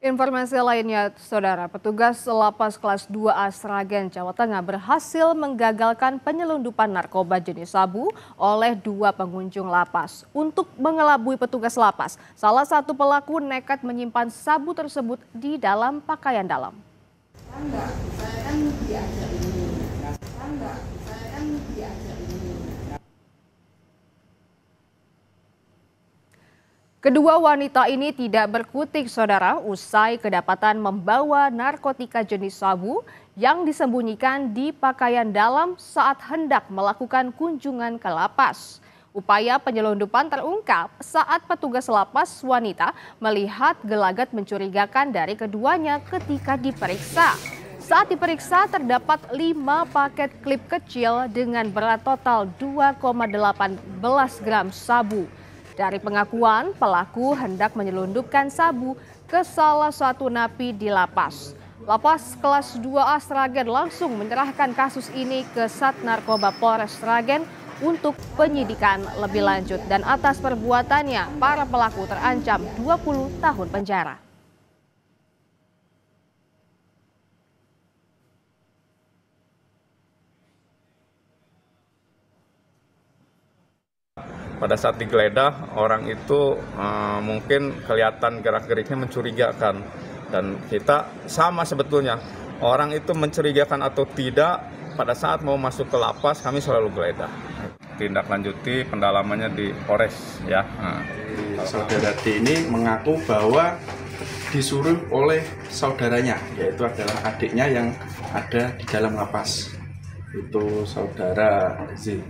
Informasi lainnya, Saudara, petugas lapas kelas 2A Sragen, Jawa Tengah berhasil menggagalkan penyelundupan narkoba jenis sabu oleh dua pengunjung lapas. Untuk mengelabui petugas lapas, salah satu pelaku nekat menyimpan sabu tersebut di dalam pakaian dalam. Kedua wanita ini tidak berkutik, Saudara, usai kedapatan membawa narkotika jenis sabu yang disembunyikan di pakaian dalam saat hendak melakukan kunjungan ke lapas. Upaya penyelundupan terungkap saat petugas lapas wanita melihat gelagat mencurigakan dari keduanya ketika diperiksa. Saat diperiksa terdapat 5 paket klip kecil dengan berat total 2,18 gram sabu. Dari pengakuan, pelaku hendak menyelundupkan sabu ke salah satu napi di lapas. Lapas kelas 2A Sragen langsung menyerahkan kasus ini ke Sat Narkoba Polres Sragen untuk penyidikan lebih lanjut, dan atas perbuatannya para pelaku terancam 20 tahun penjara. Pada saat digeledah, orang itu mungkin kelihatan gerak-geriknya mencurigakan. Dan kita sama sebetulnya, orang itu mencurigakan atau tidak, pada saat mau masuk ke lapas kami selalu geledah. Tindak lanjuti pendalamannya di Polres ya. Saudara D ini mengaku bahwa disuruh oleh saudaranya, yaitu adalah adiknya yang ada di dalam lapas. Itu saudara Z.